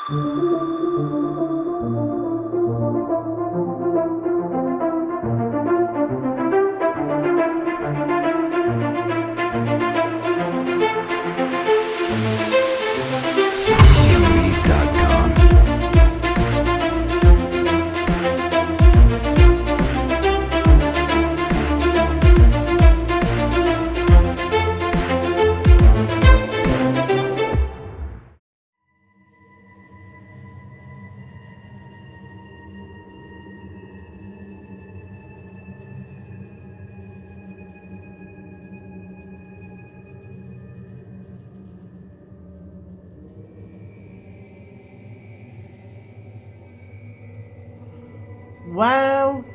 Well,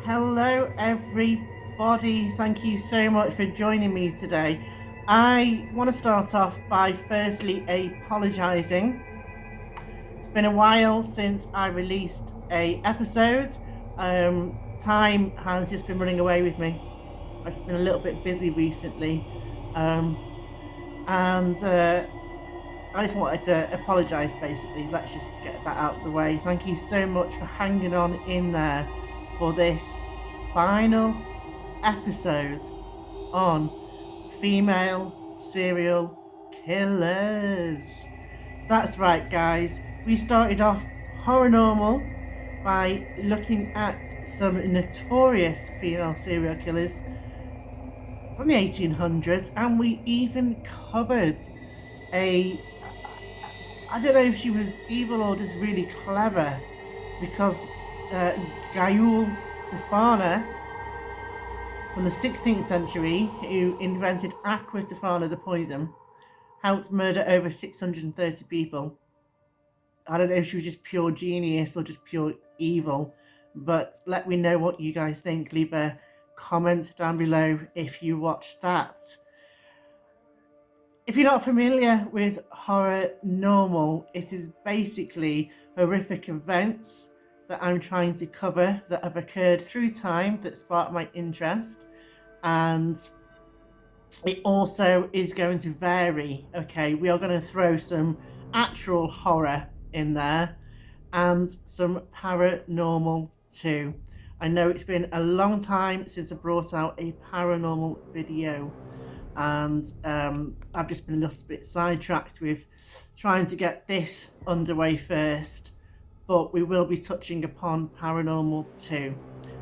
hello everybody. Thank you so much for joining me today. I want to start off by firstly apologising. It's been a while since I released a episode. Time has just been running away with me. I've just been a little bit busy recently. And I just wanted to apologise basically. Let's just get that out of the way. Thank you so much for hanging on in there for this final episode on female serial killers. That's right, guys. We started off Horrornormal by looking at some notorious female serial killers from the 1800s, and we even covered I don't know if she was evil or just really clever, because Gayul Tofana from the 16th century, who invented Aqua Tofana, the poison, helped murder over 630 people. I don't know if she was just pure genius or just pure evil, but let me know what you guys think. Leave a comment down below if you watched that. If you're not familiar with Horrornormal, it is basically horrific events that I'm trying to cover that have occurred through time that sparked my interest, and it also is going to vary. Okay, we are going to throw some actual horror in there and some paranormal too. I know it's been a long time since I brought out a paranormal video, and I've just been a little bit sidetracked with trying to get this underway first, but we will be touching upon paranormal too,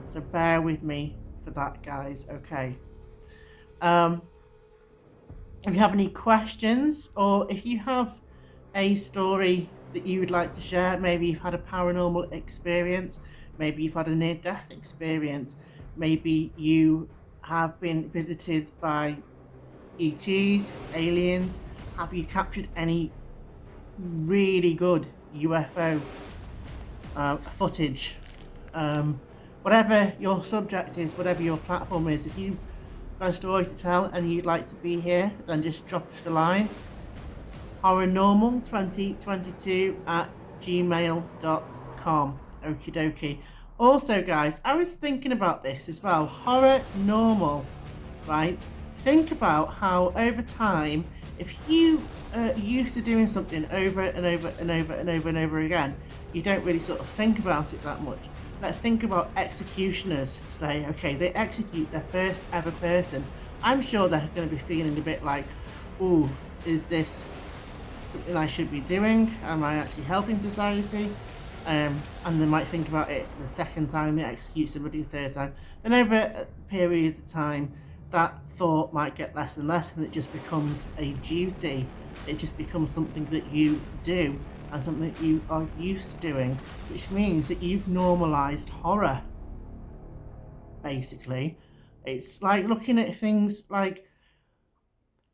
so bear with me for that, guys. Okay. If you have any questions, or if you have a story that you would like to share, maybe you've had a paranormal experience, maybe you've had a near-death experience, maybe you have been visited by ETs, aliens, have you captured any really good UFO footage, whatever your subject is, whatever your platform is, if you've got a story to tell and you'd like to be here, then just drop us a line. horrornormal2022@gmail.com. Okie dokie. Also, guys, I was thinking about this as well. Horrornormal, right? Think about how over time, if you used to doing something over and over and over and over and over again, you don't really sort of think about it that much. Let's think about executioners. Say, okay, they execute their first ever person. I'm sure they're going to be feeling a bit like, ooh, is this something I should be doing? Am I actually helping society? And they might think about it the second time they execute somebody, the third time. Then over a period of time, that thought might get less and less, and it just becomes a duty. It just becomes something that you do and something that you are used to doing, which means that you've normalized horror, basically. It's like looking at things like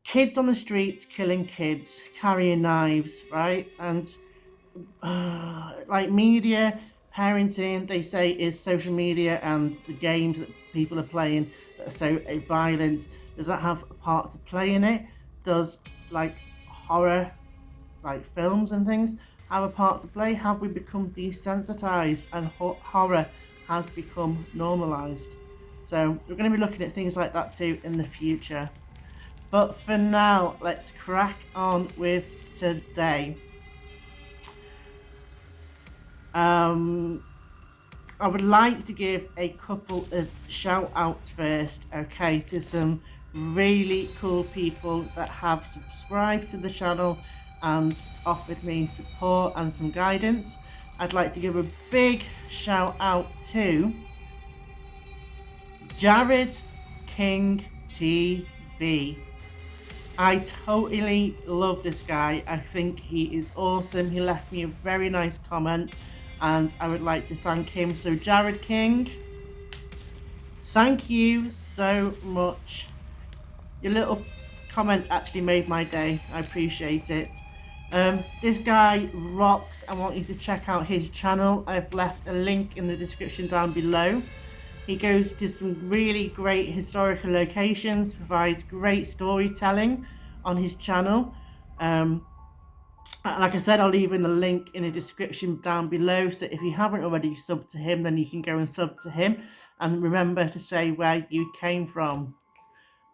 kids on the streets killing kids, carrying knives, right? And like media, parenting, they say, is social media and the games that people are playing that are so violent. Does that have a part to play in it? Does like horror, like films and things, have a part to play? Have we become desensitized and horror has become normalized? So we're going to be looking at things like that too in the future. But for now, let's crack on with today. Um, I would like to give a couple of shout outs first, okay, to some really cool people that have subscribed to the channel and offered me support and some guidance. I'd like to give a big shout out to Jared King TV. I totally love this guy. I think he is awesome. He left me a very nice comment and I would like to thank him. So Jared King, thank you so much. Your little comment actually made my day. I appreciate it. This guy rocks. I want you to check out his channel. I've left a link in the description down below. He goes to some really great historical locations, provides great storytelling on his channel. Like I said, I'll leave in the link in the description down below. So if you haven't already subbed to him, then you can go and sub to him. And remember to say where you came from.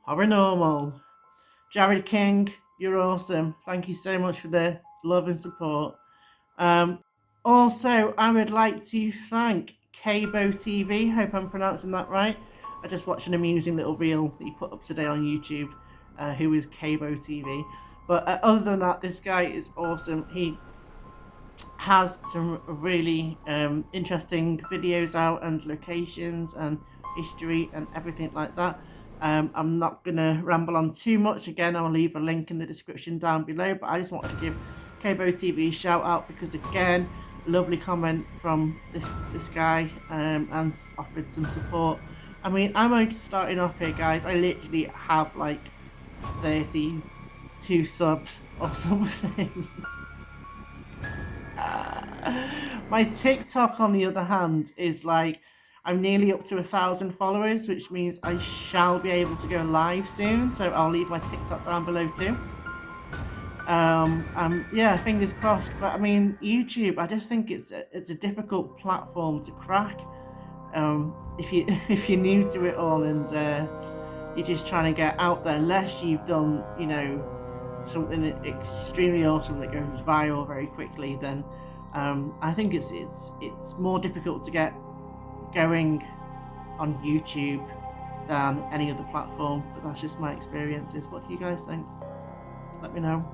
Paranormal. Jared King, you're awesome. Thank you so much for the love and support. Also, I would like to thank Cabo TV. Hope I'm pronouncing that right. I just watched an amusing little reel that he put up today on YouTube. Who is Cabo TV? But other than that, this guy is awesome. He has some really interesting videos out and locations and history and everything like that. I'm not going to ramble on too much. Again, I'll leave a link in the description down below. But I just wanted to give Cabo TV a shout out because, again, lovely comment from this guy and offered some support. I mean, I'm only starting off here, guys. I literally have like 32 subs or something. My TikTok, on the other hand, is like I'm nearly up to 1,000 followers, which means I shall be able to go live soon. So I'll leave my TikTok down below too. Yeah, fingers crossed. But I mean, YouTube, I just think it's a difficult platform to crack. If you're new to it all and you're just trying to get out there, unless you've done, you know, something extremely awesome that goes viral very quickly, then I think it's more difficult to get going on YouTube than any other platform. But that's just my experiences. What do you guys think? Let me know.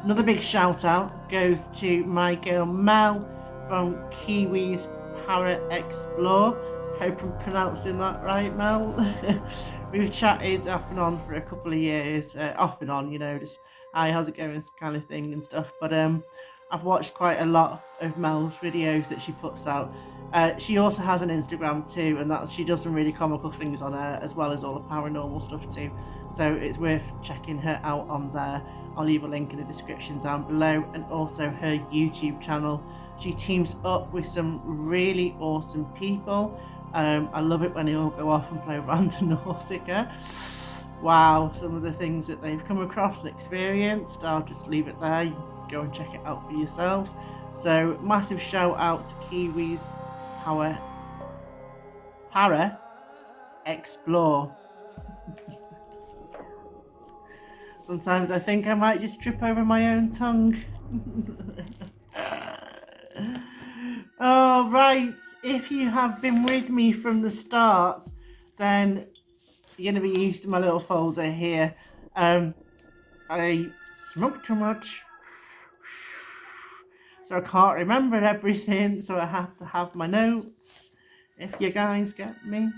Another big shout out goes to my girl Mel from Kiwi's Para Explore. Hope I'm pronouncing that right, Mel. We've chatted off and on for a couple of years, off and on, you know, just hi, how's it going, kind of thing and stuff. But I've watched quite a lot of Mel's videos that she puts out. She also has an Instagram too, and she does some really comical things on there, as well as all the paranormal stuff too. So it's worth checking her out on there. I'll leave a link in the description down below, and also her YouTube channel. She teams up with some really awesome people. I love it when they all go off and play Randonautica. Wow, some of the things that they've come across and experienced. I'll just leave it there. You can go and check it out for yourselves. So massive shout out to Kiwi's Para Explore. Sometimes I think I might just trip over my own tongue. Oh, right. If you have been with me from the start, then you're going to be used to my little folder here. I smoke too much, so I can't remember everything, so I have to have my notes, if you guys get me.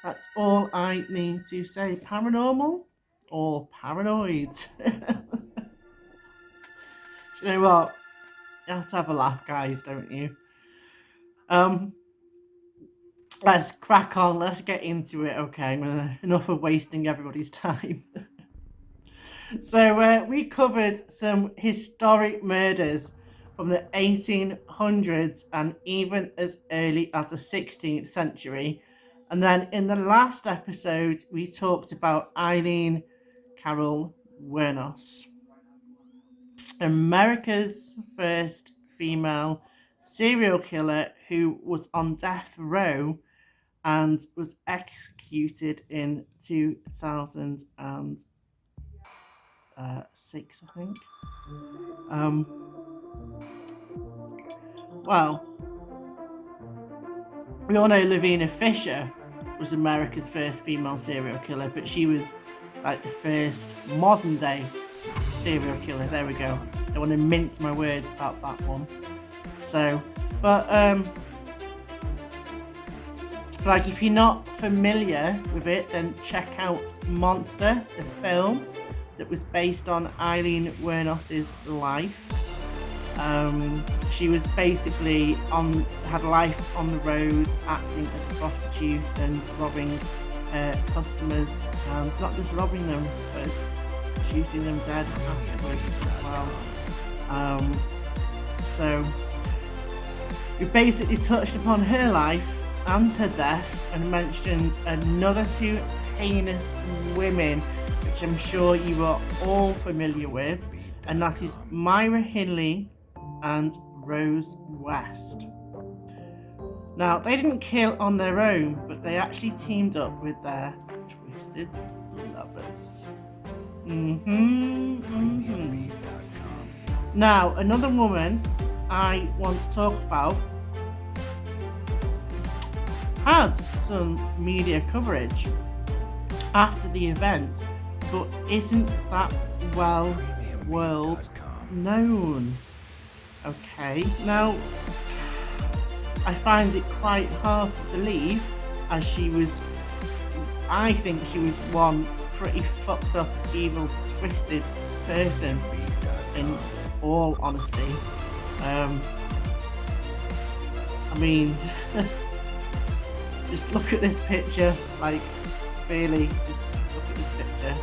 That's all I need to say. Paranormal or paranoid? You know what? You have to have a laugh, guys, don't you? Let's crack on. Let's get into it. Okay, enough of wasting everybody's time. So we covered some historic murders from the 1800s and even as early as the 16th century. And then in the last episode, we talked about Eileen Carol Wuornos, America's first female serial killer who was on death row and was executed in 2006, I think. Well, we all know Lavina Fisher was America's first female serial killer, but she was like the first modern day serial killer. There we go. I want to mince my words about that one. So, but like, if you're not familiar with it, then check out Monster, the film that was based on Eileen Wuornos's life. She was basically had life on the roads, acting as a prostitute and robbing customers, and not just robbing them, but shooting them dead afterwards as well. So we basically touched upon her life and her death, and mentioned another two heinous women, which I'm sure you are all familiar with, and that is Myra Hindley and Rose West. Now, they didn't kill on their own, but they actually teamed up with their twisted lovers. Now, another woman I want to talk about had some media coverage after the event, but isn't that well world known. Okay, now I find it quite hard to believe, as I think she was one pretty fucked up, evil, twisted person, in all honesty. I mean, just look at this picture, like, really, just look at this picture.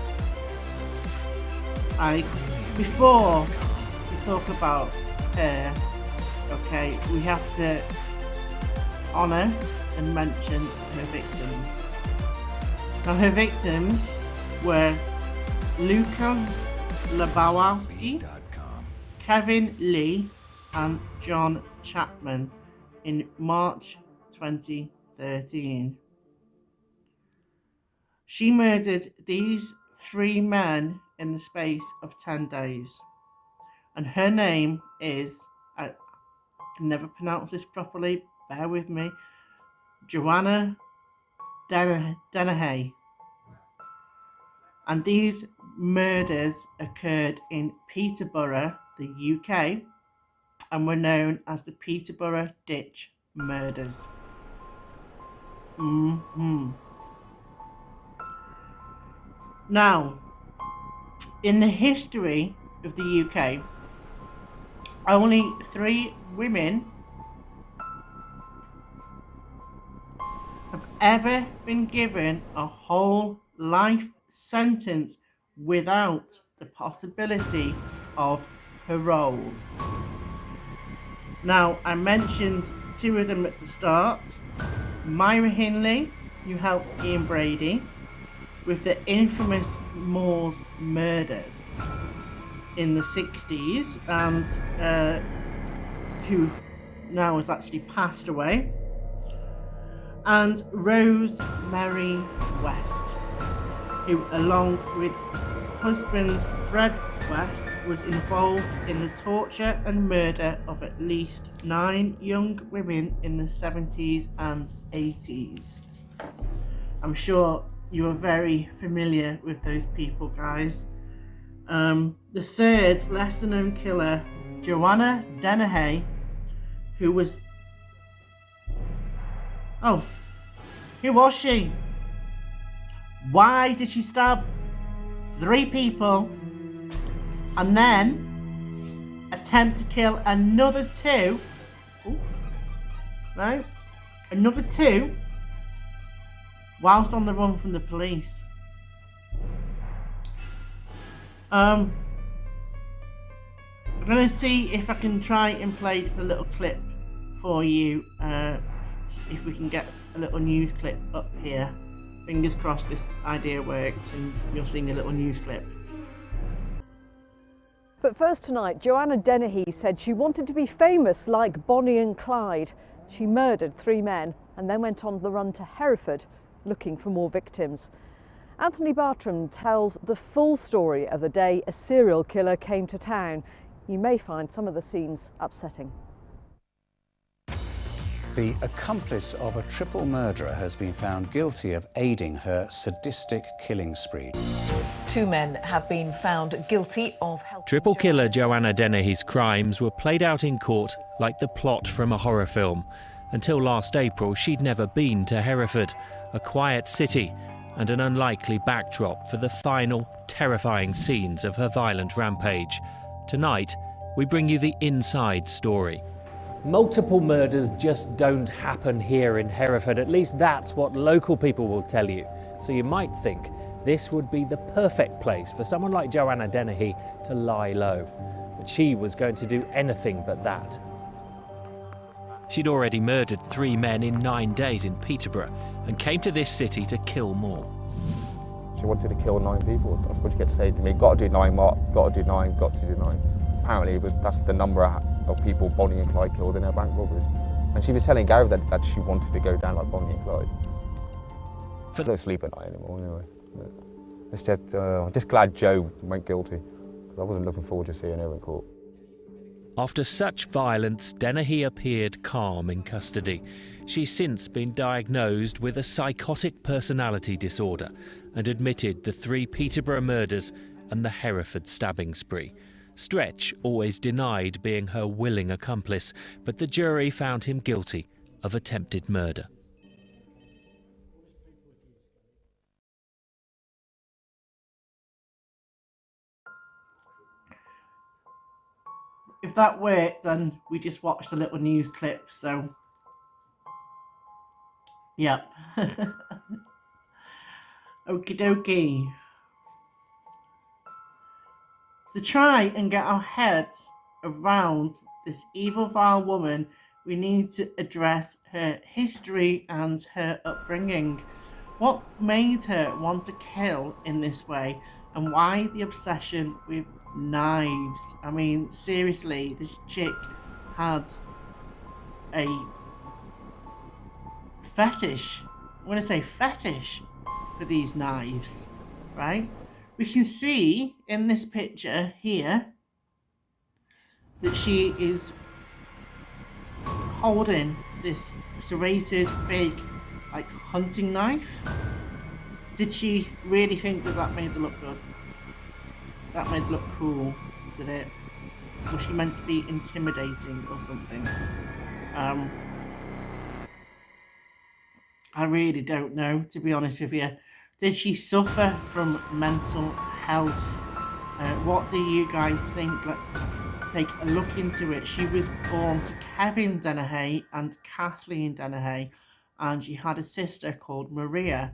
Before we talk about her, okay, we have to honour and mention her victims. Now, her victims were Lucas Lebowski, Kevin Lee, and John Chapman in March 2013. She murdered these three men in the space of 10 days. And her name is, I can never pronounce this properly, bear with me, Joanna Dennehy. And these murders occurred in Peterborough, the UK, and were known as the Peterborough Ditch Murders. Now, in the history of the UK, only 3 women have ever been given a whole life sentence without the possibility of parole. Now, I mentioned 2 of them at the start. Myra Hindley, who helped Ian Brady with the infamous Moors murders in the 60s, and who now has actually passed away, and Rose Mary West, who, along with husband Fred West, was involved in the torture and murder of at least 9 young women in the 70s and 80s. I'm sure you are very familiar with those people, guys. The third lesser known killer, Joanna Dennehy, who was... Oh, who was she? Why did she stab 3 people and then attempt to kill another 2? Oops. No. Another 2 whilst on the run from the police. I'm going to see if I can try and play just a little clip for you, if we can get a little news clip up here. Fingers crossed this idea worked and you're seeing a little news clip. But first tonight, Joanna Dennehy said she wanted to be famous like Bonnie and Clyde. She murdered 3 men and then went on the run to Hereford looking for more victims. Anthony Bartram tells the full story of the day a serial killer came to town. You may find some of the scenes upsetting. The accomplice of a triple murderer has been found guilty of aiding her sadistic killing spree. 2 men have been found guilty of helping Triple killer Joanna Dennehy's crimes were played out in court like the plot from a horror film. Until last April, she'd never been to Hereford, a quiet city and an unlikely backdrop for the final, terrifying scenes of her violent rampage. Tonight, we bring you the inside story. Multiple murders just don't happen here in Hereford. At least that's what local people will tell you. So you might think this would be the perfect place for someone like Joanna Dennehy to lie low. But she was going to do anything but that. She'd already murdered 3 men in 9 days in Peterborough and came to this city to kill more. She wanted to kill 9 people. That's what she kept saying to me. Got to do 9, Mark. Got to do 9. Got to do 9. Apparently, that's the number of people Bonnie and Clyde killed in her bank robberies. And she was telling Gary that she wanted to go down like Bonnie and Clyde. I don't sleep at night anymore, anyway. It's just, I'm just glad Joe went guilty, because I wasn't looking forward to seeing her in court. After such violence, Dennehy appeared calm in custody. She's since been diagnosed with a psychotic personality disorder and admitted the 3 Peterborough murders and the Hereford stabbing spree. Stretch always denied being her willing accomplice, but the jury found him guilty of attempted murder. If that worked, then we just watched a little news clip, so yep. Okie dokie. To try and get our heads around this evil, vile woman, we need to address her history and her upbringing. What made her want to kill in this way, and why the obsession with knives? I mean, seriously, this chick had a fetish. I'm going to say fetish for these knives, right? We can see in this picture here that she is holding this serrated, big, like hunting knife. Did she really think that made her look good? That made her look cool, did it? Was she meant to be intimidating or something? I really don't know, to be honest with you. Did she suffer from mental health? What do you guys think? Let's take a look into it. She was born to Kevin Dennehy and Kathleen Dennehy, and she had a sister called Maria.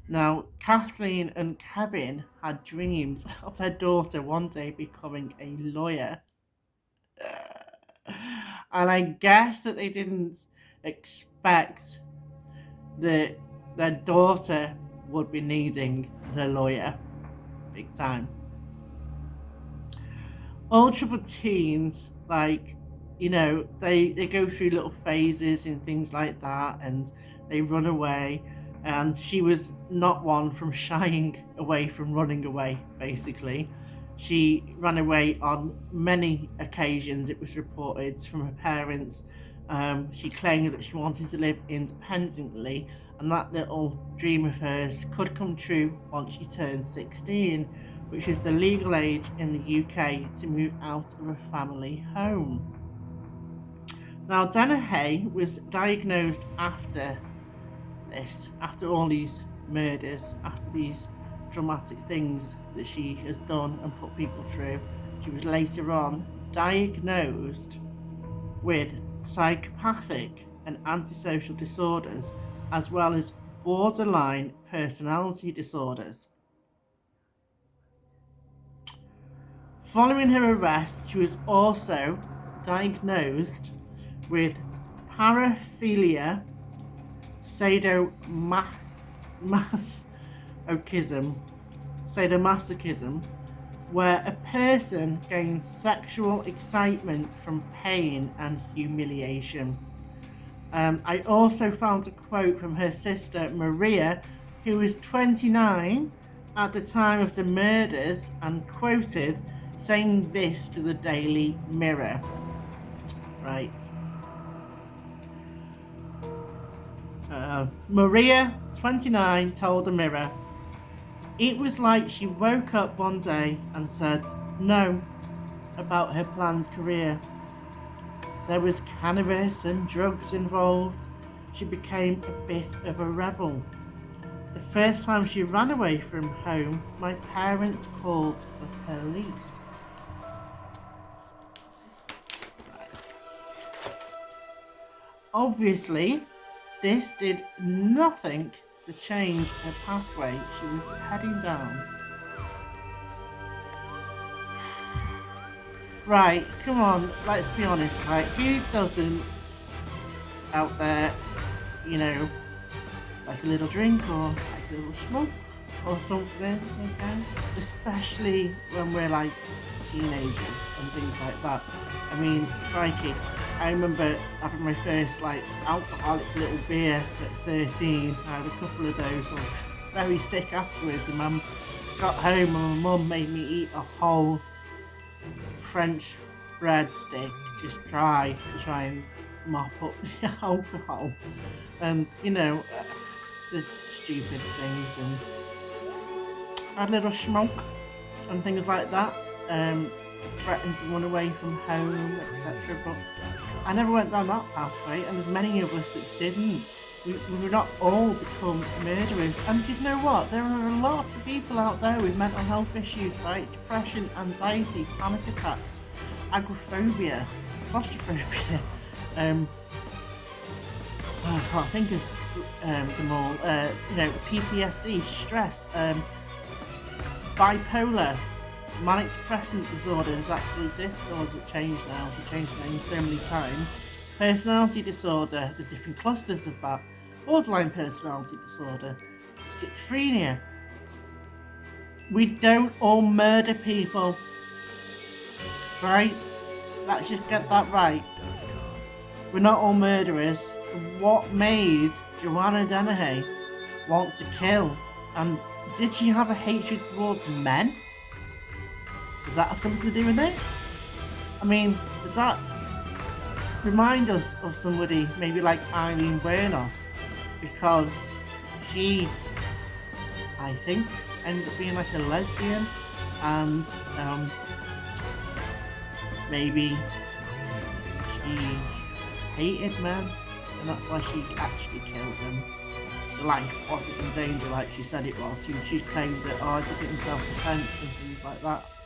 Now, Kathleen and Kevin had dreams of their daughter one day becoming a lawyer. And I guess that they didn't expect that their daughter would be needing the lawyer big time. All troubled teens, like, you know, they go through little phases and things like that, and they run away. And she was not one from shying away from running away, basically. She ran away on many occasions, it was reported, from her parents. She claimed that she wanted to live independently, and that little dream of hers could come true once she turned 16, which is the legal age in the UK to move out of a family home. Now, Dennehy was diagnosed after this, after all these murders, after these dramatic things that she has done and put people through. She was later on diagnosed with psychopathic and antisocial disorders, as well as borderline personality disorders. Following her arrest, she was also diagnosed with paraphilia sadomasochism, where a person gains sexual excitement from pain and humiliation. I also found a quote from her sister Maria, who was 29 at the time of the murders and quoted saying this to the Daily Mirror. Right. Maria, 29, told the Mirror, "It was like she woke up one day and said no about her planned career. There was cannabis and drugs involved. She became a bit of a rebel. The first time she ran away from home, my parents called the police." Right. Obviously, this did nothing to change the pathway she was heading down. Right, come on, let's be honest, right? Who doesn't out there, you know, like a little drink or like a little smoke or something, okay? Especially when we're like teenagers and things like that. I mean, crikey, I remember having my first like alcoholic little beer at 13. I had a couple of those. I was very sick afterwards, and Mum got home and my mum made me eat a whole French breadstick, just dry, to try and mop up the alcohol. And you know, the stupid things, and had a little smoke and things like that. Threatened to run away from home, etc. But I never went down that pathway, and there's many of us that didn't. We would not all become murderers. And you know what? There are a lot of people out there with mental health issues, right? Depression, anxiety, panic attacks, agoraphobia, claustrophobia. I can't think of them all. You know, PTSD, stress, bipolar, manic depressant disorder. Does that still exist, or does it change now? They changed the name so many times. Personality disorder, there's different clusters of that. Borderline personality disorder, schizophrenia. We don't all murder people, right? Let's just get that right. We're not all murderers. So what made Joanna Dennehy want to kill? And did she have a hatred towards men? Does that have something to do with it? I mean, does that remind us of somebody maybe like Eileen Wuornos? Because she, I think, ended up being like a lesbian, and maybe she hated men, and that's why she actually killed them. The life wasn't in danger like she said it was. She claimed that, I did it in self-defense and things like that.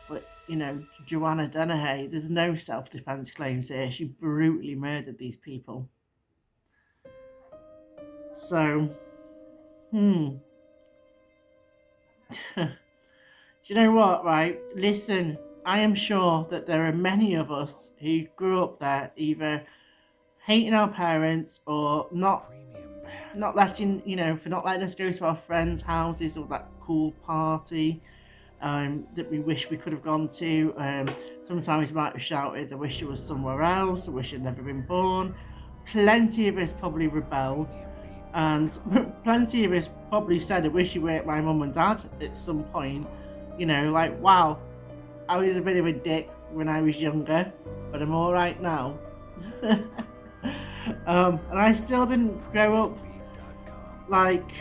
But, you know, Joanna Dennehy, there's no self-defense claims here. She brutally murdered these people. So, do you know what, right? Listen, I am sure that there are many of us who grew up there either hating our parents or not letting, you know, for not letting us go to our friends' houses or that cool party that we wish we could have gone to. Sometimes we might have shouted, I wish it was somewhere else, I wish I'd never been born. Plenty of us probably rebelled, and plenty of us probably said, I wish you weren't my mum and dad at some point. You know, like, wow, I was a bit of a dick when I was younger, but I'm alright now. And I still didn't grow up like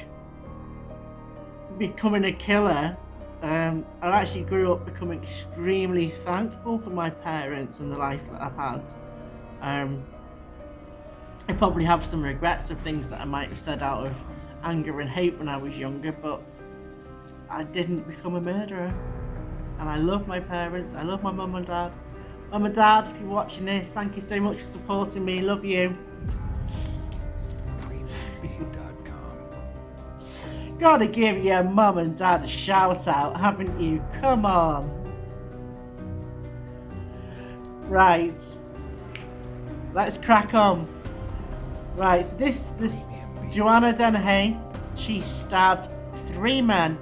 becoming a killer. I actually grew up becoming extremely thankful for my parents and the life that I've had. I probably have some regrets of things that I might have said out of anger and hate when I was younger, but I didn't become a murderer. And I love my parents, I love my mum and dad. Mum and dad, if you're watching this, thank you so much for supporting me, love you. Gotta give your mum and dad a shout out, haven't you? Come on. Right. Let's crack on. Right, so this Joanna Dennehy, she stabbed 3 men.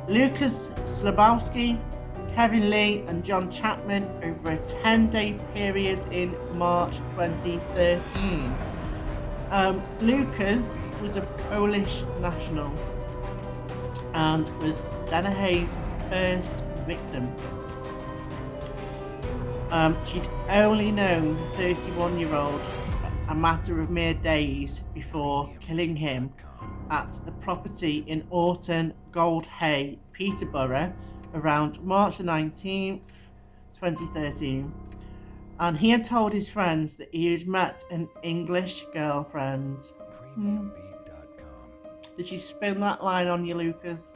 Lucas Slabowski, Kevin Lee and John Chapman over a 10-day period in March 2013. Lucas was a Polish national. and was Dennehy's first victim. She'd only known the 31-year-old a matter of mere days before killing him at the property in Orton Goldhay, Peterborough, around March the 19th, 2013. And he had told his friends that he had met an English girlfriend. Did you spin that line on you, Lucas?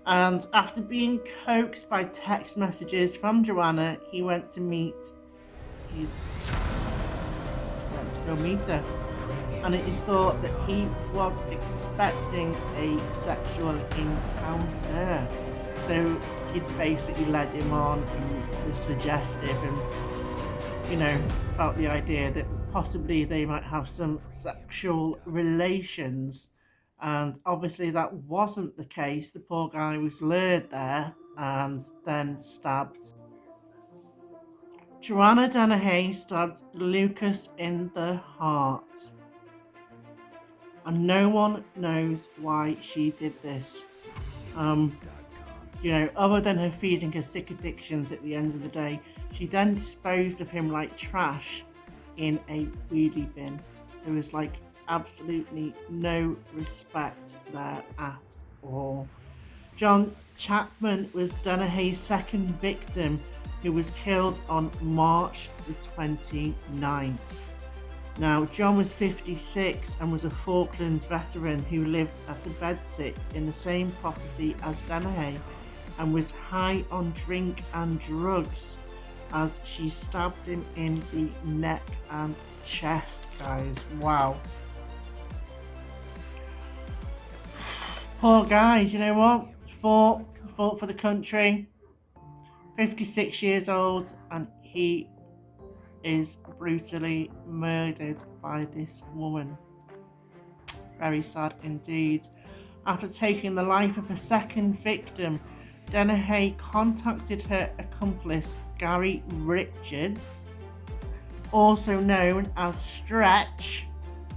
And after being coaxed by text messages from Joanna, he went to go meet her. And it is thought that he was expecting a sexual encounter. So she'd basically led him on and was suggestive and, about the idea that possibly they might have some sexual relations. And obviously that wasn't the case. The poor guy was lured there and then stabbed. Joanna Dennehy stabbed Lucas in the heart. And no one knows why she did this. Other than her feeding her sick addictions at the end of the day, she then disposed of him like trash in a wheelie bin. There was absolutely no respect there at all. John Chapman was Dennehy's second victim, who was killed on March the 29th. Now, John was 56 and was a Falklands veteran who lived at a bedsit in the same property as Dennehy and was high on drink and drugs as she stabbed him in the neck and chest, guys. Wow. Poor guys, you know what? Fought for the country. 56 years old, and he is brutally murdered by this woman. Very sad indeed. After taking the life of her second victim, Dennehy contacted her accomplice Gary Richards, also known as Stretch,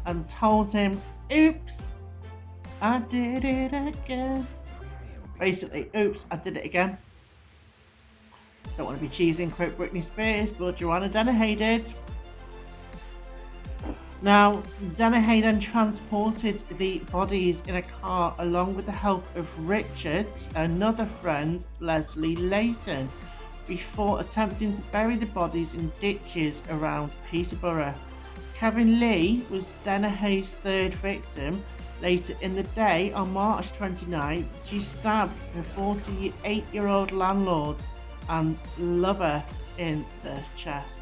and told him, "Oops, I did it again." Basically, oops, I did it again. Don't want to be cheesy and quote Britney Spears, but Joanna Dennehy did. Now, Dennehy then transported the bodies in a car along with the help of Richards, another friend, Leslie Layton, before attempting to bury the bodies in ditches around Peterborough. Kevin Lee was Dennehy's third victim. Later in the day, on March 29th, she stabbed her 48-year-old landlord and lover in the chest.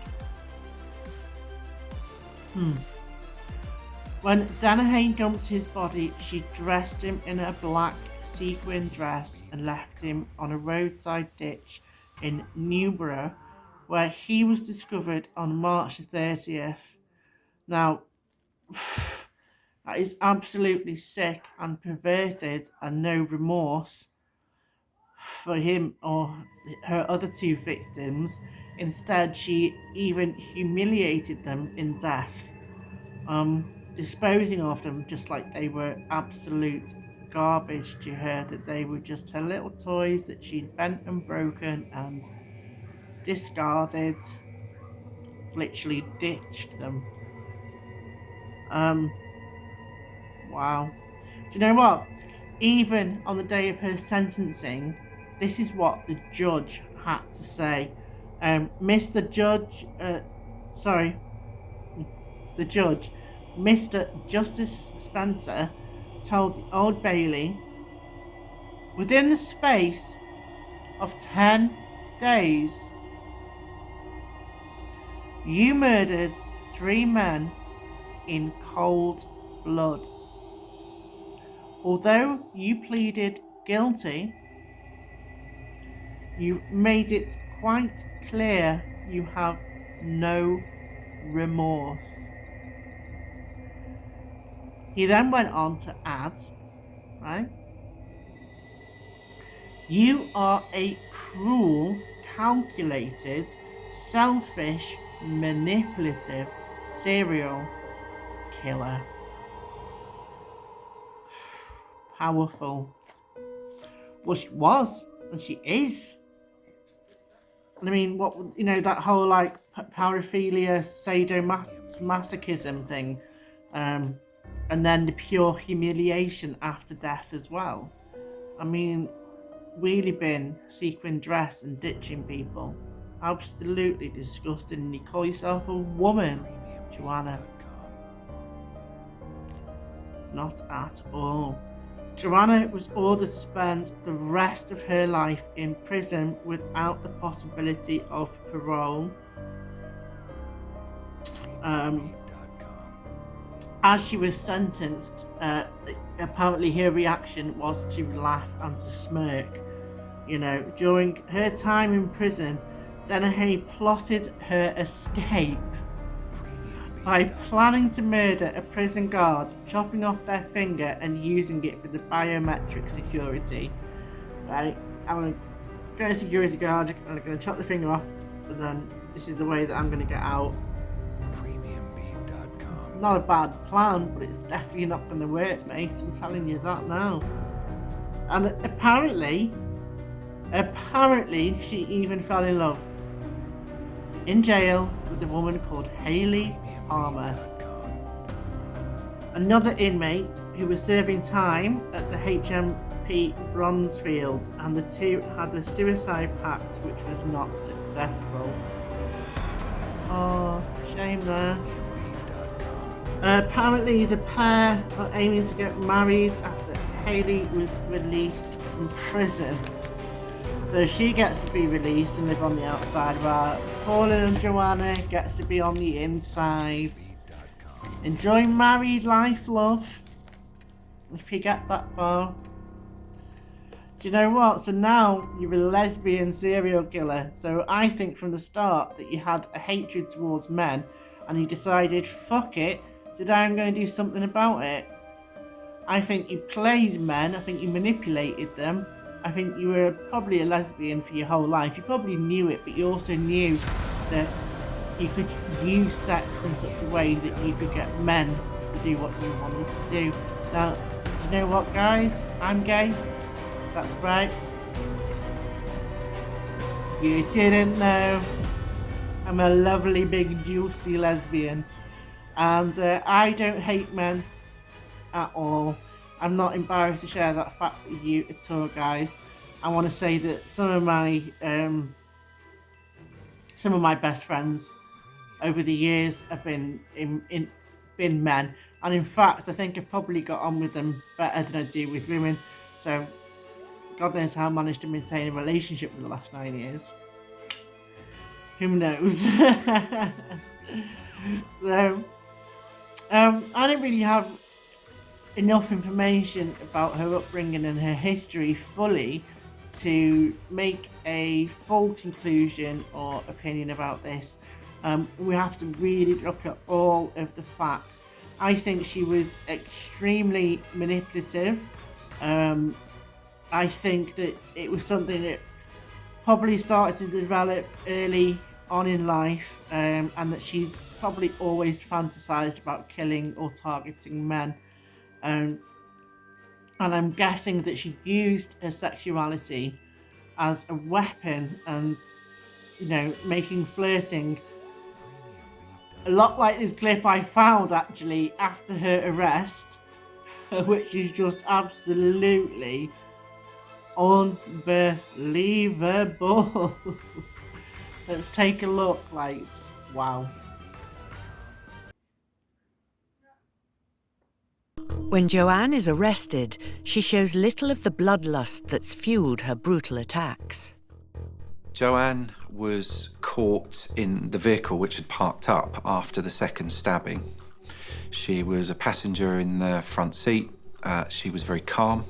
When Dennehy dumped his body, she dressed him in a black sequin dress and left him on a roadside ditch in Newborough, where he was discovered on March 30th. Now, that is absolutely sick and perverted, and no remorse for him or her other two victims. Instead, she even humiliated them in death, disposing of them just like they were absolute garbage to her, that they were just her little toys that she'd bent and broken and discarded, literally ditched them. Wow. Do you know what? Even on the day of her sentencing, this is what the judge had to say. The judge, Mr. Justice Spencer, told the Old Bailey, within the space of 10 days, you murdered 3 men in cold blood. Although you pleaded guilty, you made it quite clear you have no remorse. He then went on to add, right? You are a cruel, calculated, selfish, manipulative serial killer. powerful. Well, she was, and she is. And I mean, what, you know, that whole like paraphilia, sadomasochism thing, and then the pure humiliation after death as well. I mean, really been sequin dress and ditching people. Absolutely disgusting. And you call yourself a woman, Joanna? Not at all. Joanna was ordered to spend the rest of her life in prison without the possibility of parole. As she was sentenced, apparently her reaction was to laugh and to smirk. You know, during her time in prison, Dennehy plotted her escape by planning to murder a prison guard, chopping off their finger and using it for the biometric security. Right? I'm going to get a security guard, and I'm going to chop the finger off, and then this is the way that I'm going to get out. Not a bad plan, but it's definitely not going to work, mate. I'm telling you that now. And apparently she even fell in love in jail with a woman called Hayley Palmer, another inmate who was serving time at the HMP Bronzefield, and the two had a suicide pact which was not successful. Oh, shame there. Apparently the pair are aiming to get married after Hayley was released from prison. So she gets to be released and live on the outside, while Paula and Joanna gets to be on the inside. Enjoy married life, love. If you get that far. Do you know what? So now you're a lesbian serial killer. So I think from the start that you had a hatred towards men, and you decided, fuck it, today I'm going to do something about it. I think you played men. I think you manipulated them. I think you were probably a lesbian for your whole life. You probably knew it, but you also knew that you could use sex in such a way that you could get men to do what you wanted to do. Now, do you know what, guys? I'm gay. That's right. You didn't know. I'm a lovely, big, juicy lesbian. And I don't hate men at all. I'm not embarrassed to share that fact with you at all, guys. I want to say that some of my best friends over the years have been men, and in fact, I think I probably got on with them better than I do with women. So, God knows how I managed to maintain a relationship for the last 9 years. Who knows? So, I don't really have enough information about her upbringing and her history fully to make a full conclusion or opinion about this. We have to really look at all of the facts. I think she was extremely manipulative. I think that it was something that probably started to develop early on in life, and that she's probably always fantasized about killing or targeting men. And I'm guessing that she used her sexuality as a weapon, and, you know, making flirting a lot like this clip I found actually after her arrest, which is just absolutely unbelievable. Let's take a look. Like, wow. When Joanne is arrested, she shows little of the bloodlust that's fueled her brutal attacks. Joanne was caught in the vehicle which had parked up after the second stabbing. She was a passenger in the front seat. She was very calm.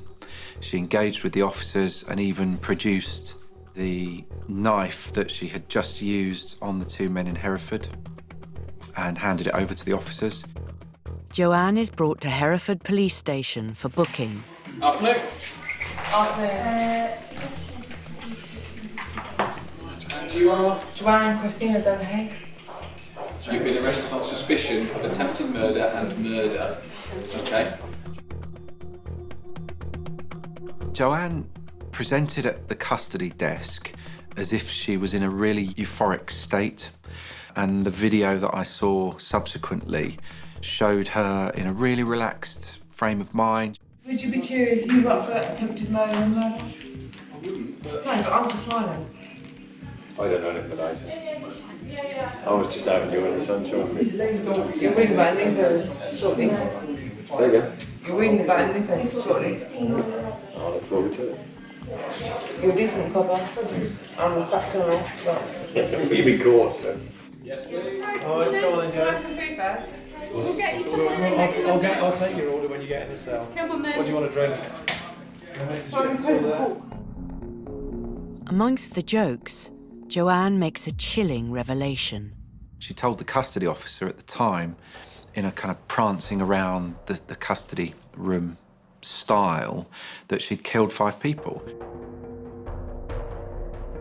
She engaged with the officers and even produced the knife that she had just used on the two men in Hereford and handed it over to the officers. Joanne is brought to Hereford Police Station for booking. Afternoon. You are Joanne Christina Dennehy. So you've been arrested on suspicion of attempted murder and murder. Okay. Joanne presented at the custody desk as if she was in a really euphoric state, and the video that I saw subsequently showed her in a really relaxed frame of mind. Would you be cheery if you got for attempted murder and murder? No, but I'm just smiling. I don't know anything about it. I was just out enjoying the sunshine. You're reading about Nico shortly. Say again? You're reading about Nico shortly. I look forward to it. You're a decent cover. I'm a crack criminal. Yes, you've been caught, so. Yes, please. Alright, go on then, Joe. Some food first. We'll get you some I'll take your order when you get in the cell. Come on, then. What do you want to drink? Amongst the jokes, Joanne makes a chilling revelation. She told the custody officer at the time, in a kind of prancing around the custody room style, that she'd killed 5 people.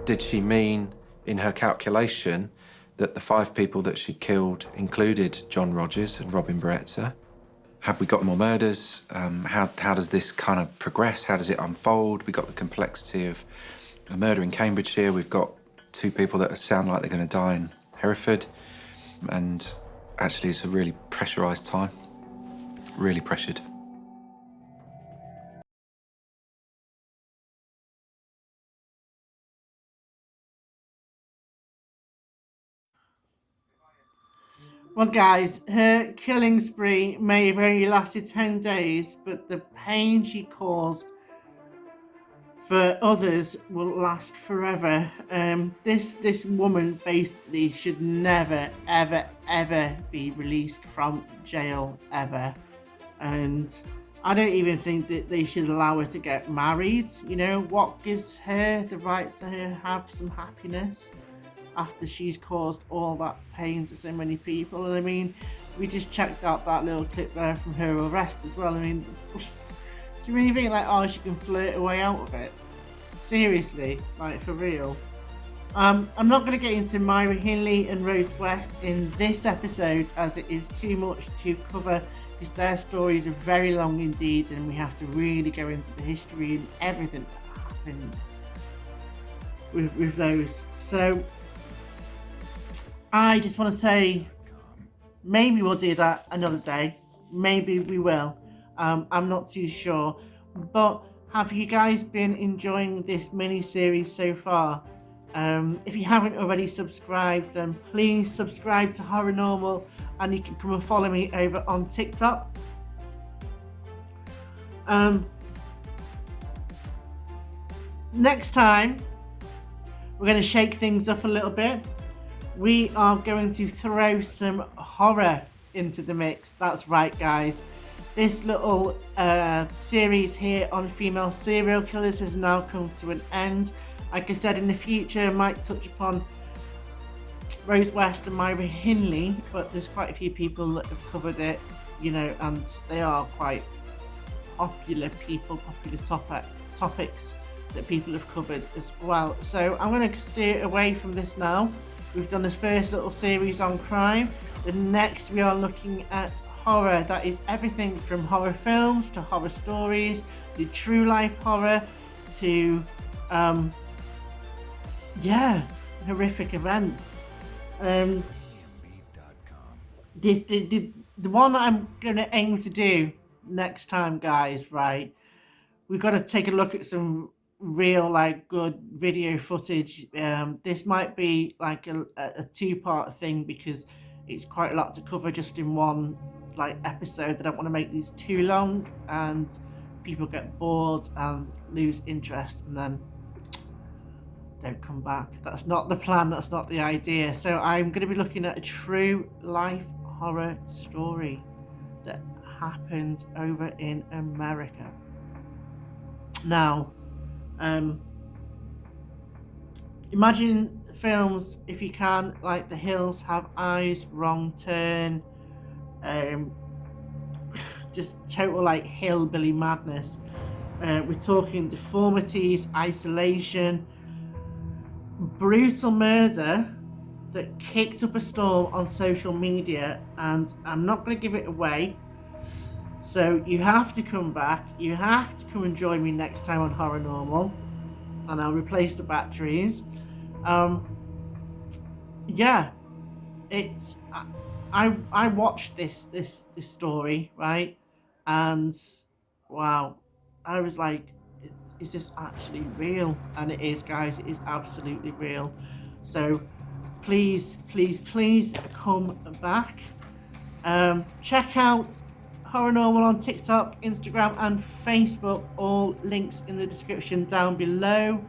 Did she mean, in her calculation, that the 5 people that she'd killed included John Rogers and Robin Beretta? Have we got more murders? How does this kind of progress? How does it unfold? We've got the complexity of a murder in Cambridgeshire. We've got 2 people that sound like they're going to die in Hereford. And actually, it's a really pressurised time. Really pressured. Well, guys, her killing spree may have only lasted 10 days, but the pain she caused for others will last forever. This woman basically should never, ever, ever be released from jail, ever. And I don't even think that they should allow her to get married. You know, what gives her the right to have some happiness after she's caused all that pain to so many people? And I mean, we just checked out that little clip there from her arrest as well. I mean, do you really think like, oh, she can flirt her way out of it? Seriously, like for real. I'm not going to get into Myra Hindley and Rose West in this episode, as it is too much to cover, because their stories are very long indeed, and we have to really go into the history and everything that happened with those. So I just want to say, maybe we'll do that another day. Maybe we will. I'm not too sure. But have you guys been enjoying this mini-series so far? If you haven't already subscribed, then please subscribe to Horror Normal, and you can come and follow me over on TikTok. Next time, we're going to shake things up a little bit. We are going to throw some horror into the mix. That's right, guys. This little series here on female serial killers has now come to an end. Like I said, in the future, I might touch upon Rose West and Myra Hindley, but there's quite a few people that have covered it, you know, and they are quite popular people, popular topics that people have covered as well. So I'm going to steer away from this now. We've done the first little series on crime. The next we are looking at horror. That is everything from horror films to horror stories to true life horror to horrific events. The one that I'm going to aim to do next time, guys, right, we've got to take a look at some real, like, good video footage. This might be like a 2-part thing, because it's quite a lot to cover just in one like episode. I don't want to make these too long and people get bored and lose interest and then don't come back. That's not the plan, that's not the idea. So I'm going to be looking at a true life horror story that happened over in America. Now, imagine films, if you can, like The Hills Have Eyes, Wrong Turn, just total like hillbilly madness. We're talking deformities, isolation, brutal murder that kicked up a storm on social media, and I'm not going to give it away. So you have to come back. You have to come and join me next time on Horror Normal, and I'll replace the batteries. Yeah, it's I watched this story, right, and wow, I was like, is this actually real? And it is, guys. It is absolutely real. So please, please, please come back. Check out Horror Normal on TikTok, Instagram, and Facebook. All links in the description down below.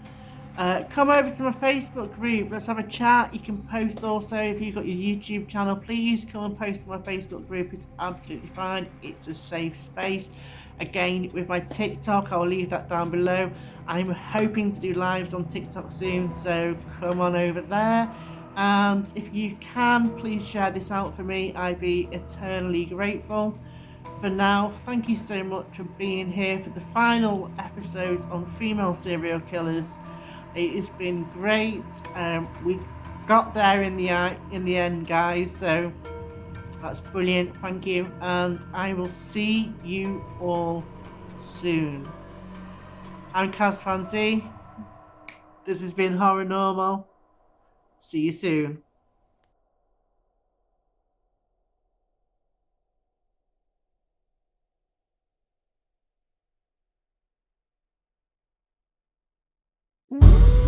Come over to my Facebook group. Let's have a chat. You can post also if you've got your YouTube channel. Please come and post to my Facebook group. It's absolutely fine. It's a safe space. Again, with my TikTok, I'll leave that down below. I'm hoping to do lives on TikTok soon, so come on over there. And if you can, please share this out for me. I'd be eternally grateful. For now, thank you so much for being here for the final episodes on female serial killers. It has been great. We got there in the end, guys. So that's brilliant. Thank you, and I will see you all soon. I'm Kaz Fanti. This has been Horror Normal. See you soon. Mm-hmm.